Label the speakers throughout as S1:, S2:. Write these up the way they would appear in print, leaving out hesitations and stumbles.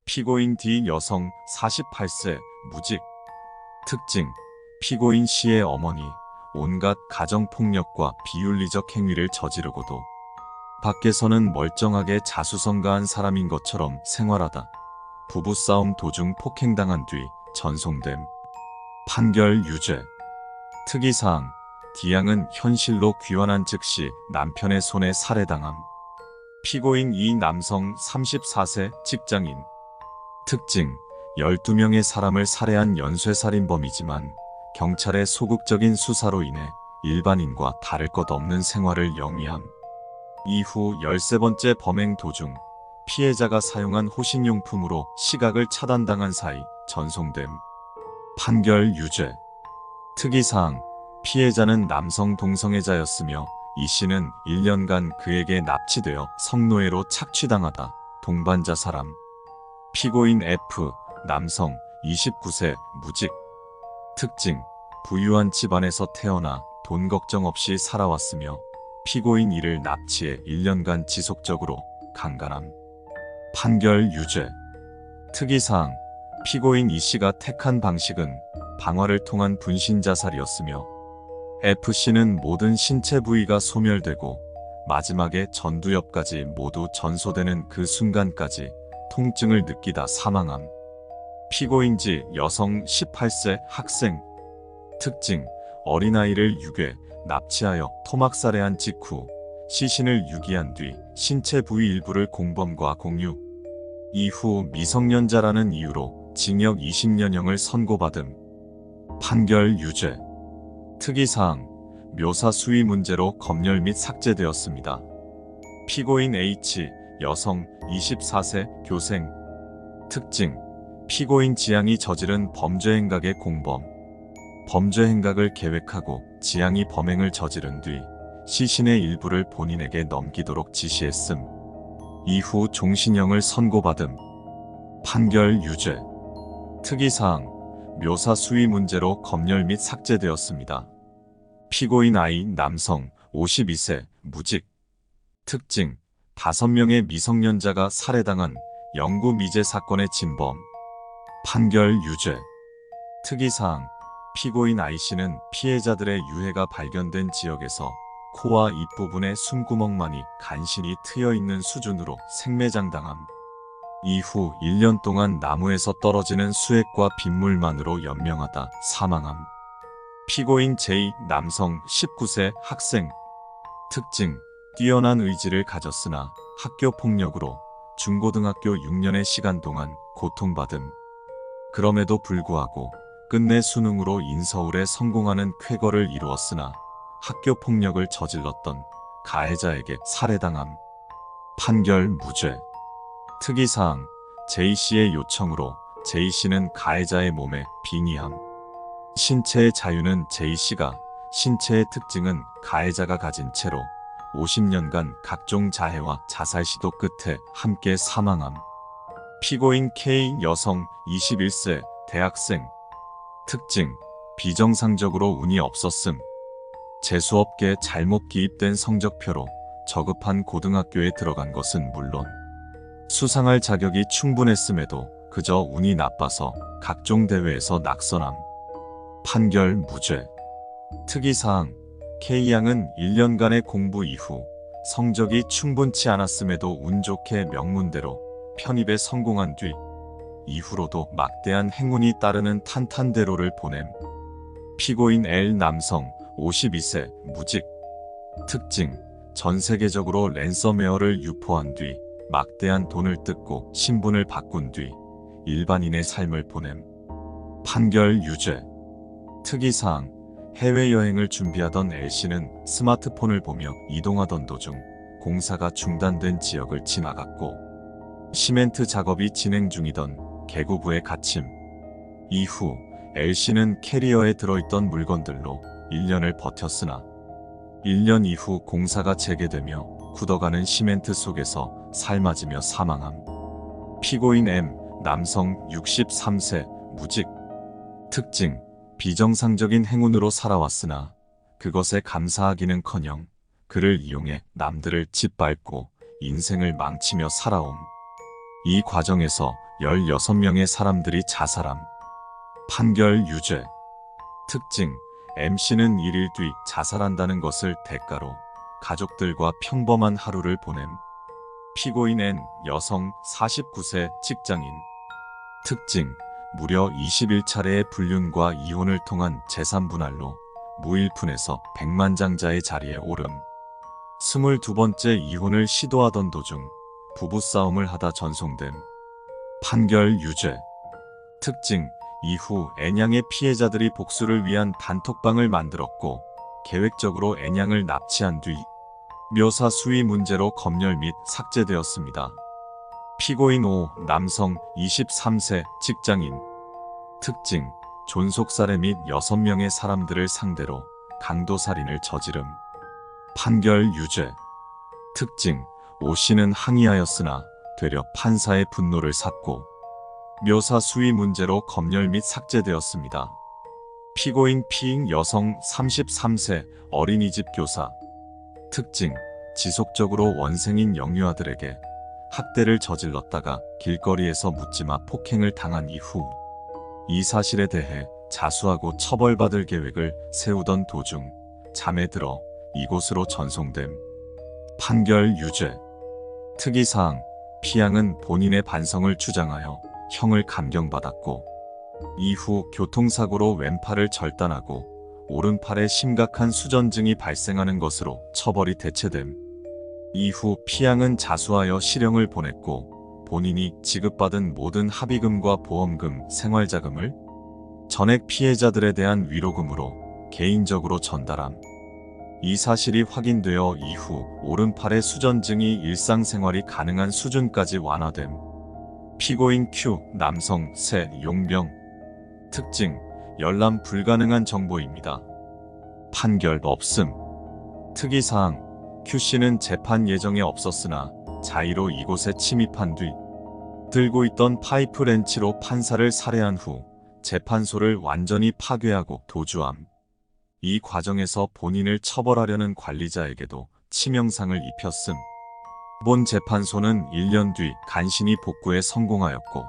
S1: 피고인 D 여성 48세 무직. 특징: 피고인 C의 어머니 온갖 가정폭력과 비윤리적 행위를 저지르고도 밖에서는 멀쩡하게 자수성가한 사람인 것처럼 생활하다 부부싸움 도중 폭행당한 뒤 전송됨. 판결 유죄. 특이사항: D양은 현실로 귀환한 즉시 남편의 손에 살해당함. 피고인 이 남성 34세 직장인. 특징: 12명의 사람을 살해한 연쇄살인범이지만 경찰의 소극적인 수사로 인해 일반인과 다를 것 없는 생활을 영위함. 이후 13번째 범행 도중 피해자가 사용한 호신용품으로 시각을 차단당한 사이 전송됨. 판결 유죄. 특이사항: 피해자는 남성 동성애자였으며 이 씨는 1년간 그에게 납치되어 성노예로 착취당하다 동반자 사람. 피고인 F 남성 29세 무직. 특징: 부유한 집안에서 태어나 돈 걱정 없이 살아왔으며 피고인 E를 납치해 1년간 지속적으로 강간함. 판결 유죄. 특이사항: 피고인 E 씨가 택한 방식은 방화를 통한 분신 자살이었으며 F 씨는 모든 신체 부위가 소멸되고 마지막에 전두엽까지 모두 전소되는 그 순간까지 통증을 느끼다 사망함. 피고인 G 여성 18세 학생. 특징: 어린아이를 유괴, 납치하여 토막살해한 직후 시신을 유기한 뒤 신체 부위 일부를 공범과 공유. 이후 미성년자라는 이유로 징역 20년형을 선고받음. 판결 유죄. 특이사항: 묘사 수위 문제로 검열 및 삭제되었습니다. 피고인 H 여성 24세 교생. 특징: 피고인 지양이 저지른 범죄 행각의 공범. 범죄 행각을 계획하고 지양이 범행을 저지른 뒤 시신의 일부를 본인에게 넘기도록 지시했음. 이후 종신형을 선고받음. 판결 유죄. 특이사항: 묘사 수위 문제로 검열 및 삭제되었습니다. 피고인 I 남성 52세 무직. 특징: 5명의 미성년자가 살해당한 영구 미제 사건의 진범. 판결 유죄. 특이사항: 피고인 I씨는 피해자들의 유해가 발견된 지역에서 코와 입부분에 숨구멍만이 간신히 트여있는 수준으로 생매장당함. 이후 1년 동안 나무에서 떨어지는 수액과 빗물만으로 연명하다 사망함. 피고인 J 남성 19세 학생. 특징: 뛰어난 의지를 가졌으나 학교 폭력으로 중고등학교 6년의 시간 동안 고통받음. 그럼에도 불구하고 끝내 수능으로 인서울에 성공하는 쾌거를 이루었으나 학교 폭력을 저질렀던 가해자에게 살해당함. 판결 무죄. 특이사항: J씨의 요청으로 J씨는 가해자의 몸에 빙의함. 신체의 자유는 J씨가, 신체의 특징은 가해자가 가진 채로 50년간 각종 자해와 자살 시도 끝에 함께 사망함. 피고인 K 여성 21세 대학생. 특징: 비정상적으로 운이 없었음. 재수없게 잘못 기입된 성적표로 저급한 고등학교에 들어간 것은 물론 수상할 자격이 충분했음에도 그저 운이 나빠서 각종 대회에서 낙선함. 판결 무죄. 특이사항: K양은 1년간의 공부 이후 성적이 충분치 않았음에도 운 좋게 명문대로 편입에 성공한 뒤 이후로도 막대한 행운이 따르는 탄탄대로를 보냄. 피고인 L 남성 52세 무직. 특징: 전 세계적으로 랜섬웨어를 유포한 뒤 막대한 돈을 뜯고 신분을 바꾼 뒤 일반인의 삶을 보냄. 판결 유죄. 특이사항: 해외여행을 준비하던 L씨는 스마트폰을 보며 이동하던 도중 공사가 중단된 지역을 지나갔고 시멘트 작업이 진행 중이던 개구부에 갇힘. 이후 L씨는 캐리어에 들어있던 물건들로 1년을 버텼으나 1년 이후 공사가 재개되며 굳어가는 시멘트 속에서 삶아지며 사망함. 피고인 M 남성 63세 무직. 특징: 비정상적인 행운으로 살아왔으나 그것에 감사하기는커녕 그를 이용해 남들을 짓밟고 인생을 망치며 살아옴. 이 과정에서 16명의 사람들이 자살함. 판결 유죄. 특징: MC는 1일 뒤 자살한다는 것을 대가로 가족들과 평범한 하루를 보냄. 피고인 N, 여성, 49세, 직장인. 특징: 무려 21차례의 불륜과 이혼을 통한 재산분할로 무일푼에서 백만장자의 자리에 오름. 22번째 이혼을 시도하던 도중 부부싸움을 하다 전송됨. 판결 유죄. 특징: 이후 N양의 피해자들이 복수를 위한 단톡방을 만들었고 계획적으로 N양을 납치한 뒤 묘사 수위 문제로 검열 및 삭제되었습니다. 피고인 O, 남성, 23세, 직장인. 특징: 존속살해 및 6명의 사람들을 상대로 강도살인을 저지름. 판결 유죄. 특징: O 씨는 항의하였으나 되려 판사의 분노를 샀고 묘사 수위 문제로 검열 및 삭제되었습니다. 피고인 P인 여성, 33세, 어린이집 교사. 특징: 지속적으로 원생인 영유아들에게 학대를 저질렀다가 길거리에서 묻지마 폭행을 당한 이후 이 사실에 대해 자수하고 처벌받을 계획을 세우던 도중 잠에 들어 이곳으로 전송됨. 판결 유죄. 특이사항: 피양은 본인의 반성을 주장하여 형을 감경받았고 이후 교통사고로 왼팔을 절단하고 오른팔에 심각한 수전증이 발생하는 것으로 처벌이 대체됨. 이후 피양은 자수하여 실형을 보냈고 본인이 지급받은 모든 합의금과 보험금, 생활자금을 전액 피해자들에 대한 위로금으로 개인적으로 전달함. 이 사실이 확인되어 이후 오른팔의 수전증이 일상생활이 가능한 수준까지 완화됨. 피고인 Q, 남성, 세, 용병. 특징: 열람 불가능한 정보입니다. 판결 없음. 특이사항: Q씨는 재판 예정에 없었으나 자의로 이곳에 침입한 뒤 들고 있던 파이프 렌치로 판사를 살해한 후 재판소를 완전히 파괴하고 도주함. 이 과정에서 본인을 처벌하려는 관리자에게도 치명상을 입혔음. 본 재판소는 1년 뒤 간신히 복구에 성공하였고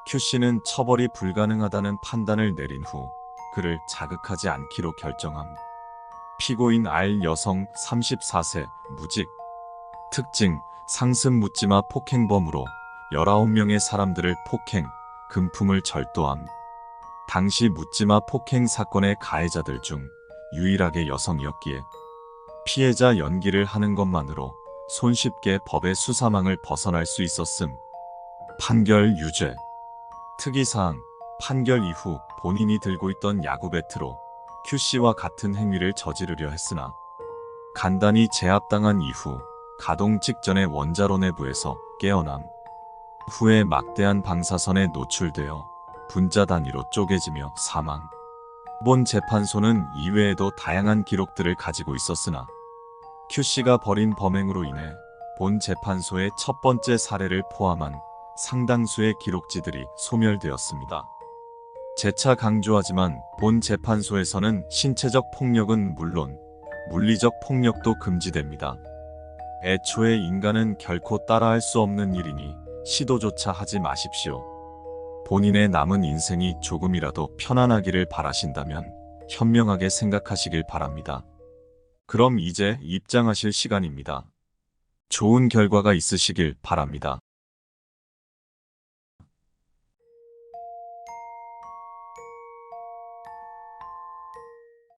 S1: Q씨는 처벌이 불가능하다는 판단을 내린 후 그를 자극하지 않기로 결정함. 피고인 R 여성, 34세, 무직. 특징: 상습 묻지마 폭행범으로 19명의 사람들을 폭행, 금품을 절도함. 당시 묻지마 폭행 사건의 가해자들 중 유일하게 여성이었기에 피해자 연기를 하는 것만으로 손쉽게 법의 수사망을 벗어날 수 있었음. 판결 유죄. 특이사항: 판결 이후 본인이 들고 있던 야구 배트로 Q씨와 같은 행위를 저지르려 했으나 간단히 제압당한 이후 가동 직전에 원자로 내부에서 깨어남. 후에 막대한 방사선에 노출되어 분자 단위로 쪼개지며 사망. 본 재판소는 이외에도 다양한 기록들을 가지고 있었으나 Q씨가 벌인 범행으로 인해 본 재판소의 첫 번째 사례를 포함한 상당수의 기록지들이 소멸되었습니다. 재차 강조하지만 본 재판소에서는 신체적 폭력은 물론 물리적 폭력도 금지됩니다. 애초에 인간은 결코 따라할 수 없는 일이니 시도조차 하지 마십시오. 본인의 남은 인생이 조금이라도 편안하기를 바라신다면 현명하게 생각하시길 바랍니다. 그럼 이제 입장하실 시간입니다. 좋은 결과가 있으시길 바랍니다.